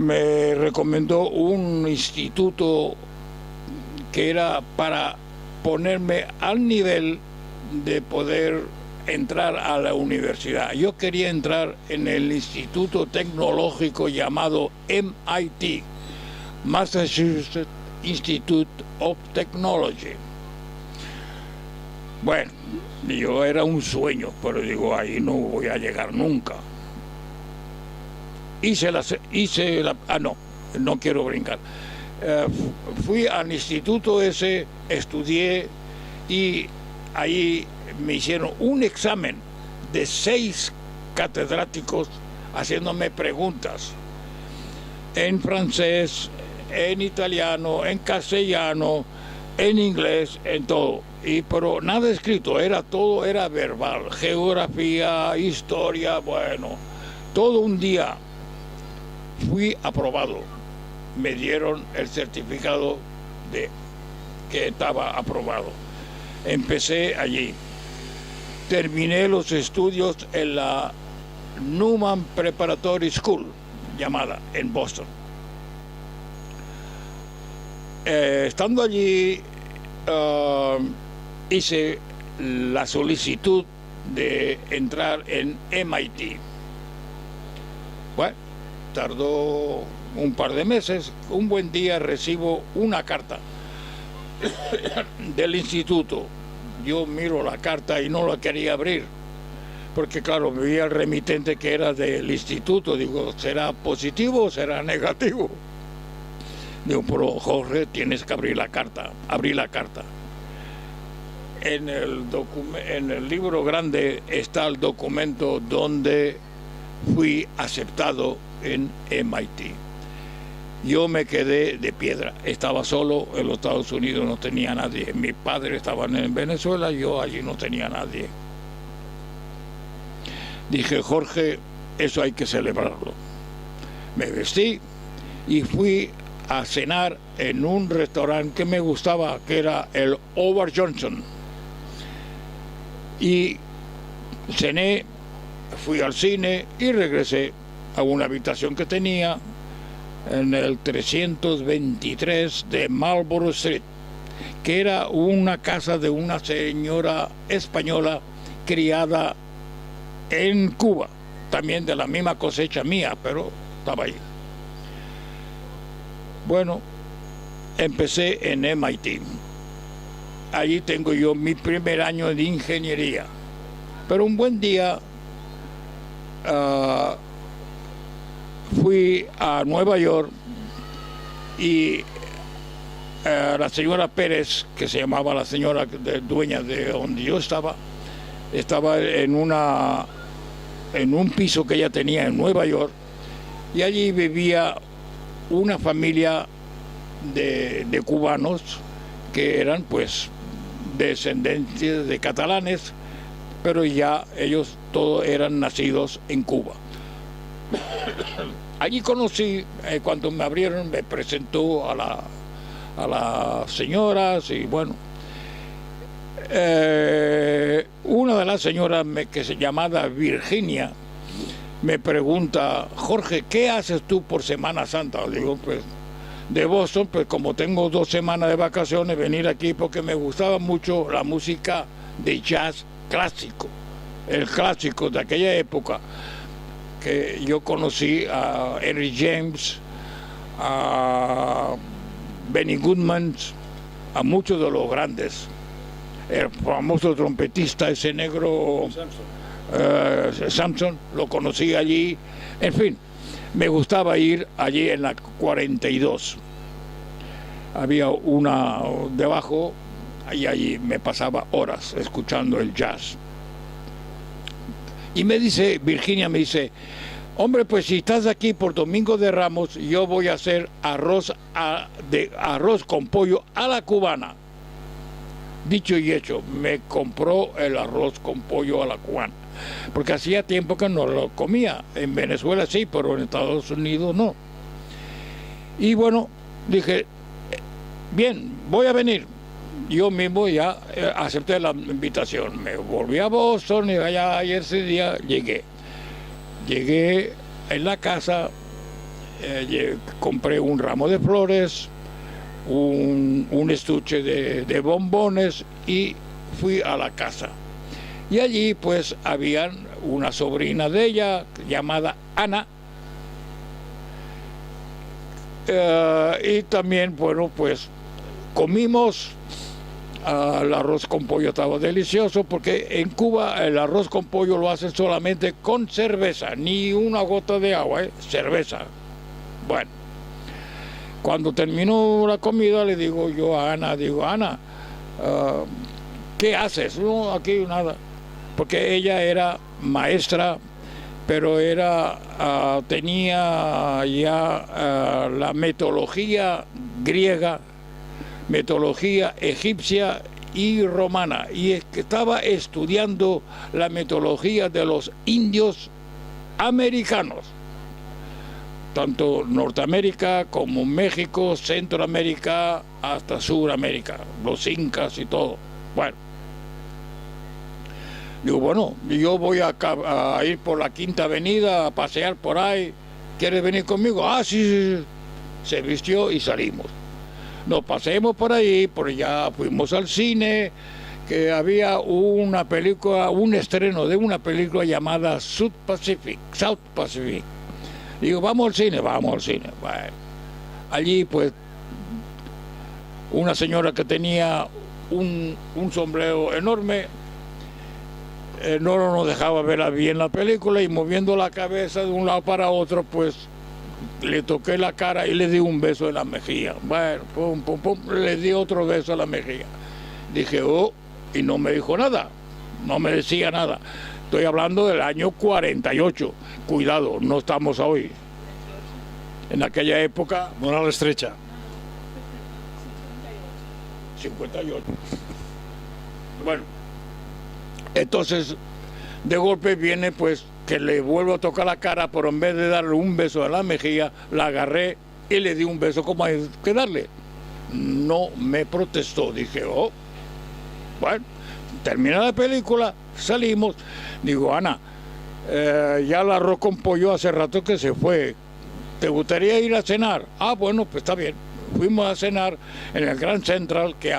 me recomendó un instituto que era para ponerme al nivel de poder entrar a la universidad. Yo quería entrar en el instituto tecnológico llamado MIT, Massachusetts Institute of Technology. Bueno, yo era un sueño, pero digo, ahí no voy a llegar nunca. No quiero brincar. Fui al instituto ese, estudié y ahí me hicieron un examen de 6 catedráticos haciéndome preguntas en francés, en italiano, en castellano, en inglés, en todo. Pero nada escrito, todo era verbal, geografía, historia, bueno, todo un día. Fui aprobado, me dieron el certificado de que estaba aprobado. Empecé allí, terminé los estudios en la Newman Preparatory School, llamada, en Boston. Estando allí, hice la solicitud de entrar en MIT. Bueno, tardó un par de meses. Un buen día recibo una carta del instituto. Yo miro la carta y no la quería abrir, porque claro, me veía el remitente que era del instituto. Digo, ¿será positivo o será negativo? Digo, pero Jorge, tienes que abrir la carta. Abrí la carta. En el libro grande está el documento donde fui aceptado en MIT. Yo me quedé de piedra. Estaba solo en los Estados Unidos, no tenía nadie. Mi padre estaba en Venezuela, yo allí no tenía nadie. Dije, Jorge, eso hay que celebrarlo. Me vestí y fui a cenar en un restaurante que me gustaba, que era el Howard Johnson. Y cené, fui al cine y regresé a una habitación que tenía en el 323 de Marlborough Street, que era una casa de una señora española criada en Cuba, también de la misma cosecha mía, pero estaba ahí. Bueno, empecé en MIT. Allí tengo yo mi primer año de ingeniería. Pero un buen día fui a Nueva York y la señora Pérez, que se llamaba la señora dueña de donde yo estaba en un piso que ella tenía en Nueva York, y allí vivía una familia de cubanos que eran pues descendientes de catalanes, pero ya ellos todos eran nacidos en Cuba. Allí conocí, cuando me abrieron, me presentó a las señoras y bueno, una de las señoras que se llamaba Virginia me pregunta, Jorge, ¿qué haces tú por Semana Santa? Le digo, pues de Boston, pues como tengo 2 semanas de vacaciones, venir aquí porque me gustaba mucho la música de jazz clásico, el clásico de aquella época, que yo conocí a Henry James, a Benny Goodman, a muchos de los grandes. El famoso trompetista, ese negro Samson, lo conocí allí. En fin, me gustaba ir allí en la 42. Había una debajo y allí me pasaba horas escuchando el jazz. Y me dice, Virginia me dice, hombre, pues si estás aquí por Domingo de Ramos, yo voy a hacer arroz con pollo a la cubana. Dicho y hecho, me compró el arroz con pollo a la cubana, porque hacía tiempo que no lo comía. En Venezuela sí, pero en Estados Unidos no. Y bueno, dije, bien, voy a venir. Yo mismo ya acepté la invitación. Me volví a Boston y allá ese día llegué. Llegué en la casa, compré un ramo de flores, un estuche de bombones y fui a la casa. Y allí pues habían una sobrina de ella llamada Ana, y también, bueno, pues comimos. El arroz con pollo estaba delicioso, porque en Cuba el arroz con pollo lo hacen solamente con cerveza, ni una gota de agua, cerveza. Bueno, cuando terminó la comida le digo yo a Ana, Ana, ¿qué haces? No, aquí nada, porque ella era maestra, pero tenía ya la metodología griega, metodología egipcia y romana, y estaba estudiando la metodología de los indios americanos, tanto Norteamérica como México, Centroamérica, hasta Suramérica, los incas y todo. Bueno, digo, bueno, yo voy a ir por la Quinta Avenida a pasear por ahí, ¿quieres venir conmigo? Ah, sí. Se vistió y salimos. Nos paseamos por ahí, por allá fuimos al cine, que había una película, un estreno de una película llamada South Pacific. Digo, vamos al cine. Bueno, allí pues una señora que tenía un sombrero enorme, no nos dejaba ver bien la película, y moviendo la cabeza de un lado para otro, pues le toqué la cara y le di un beso en la mejilla. Bueno, le di otro beso en la mejilla. Dije, oh, y no me dijo nada, no me decía nada. Estoy hablando del año 48. Cuidado, no estamos hoy. En aquella época... Moral estrecha. 58. Bueno, entonces, de golpe viene pues que le vuelvo a tocar la cara, pero en vez de darle un beso a la mejilla, la agarré y le di un beso como hay que darle. No me protestó. Dije, oh, bueno, termina la película, salimos. Digo, Ana, ya el arroz con pollo hace rato que se fue. ¿Te gustaría ir a cenar? Ah, bueno, pues está bien. Fuimos a cenar en el Grand Central, que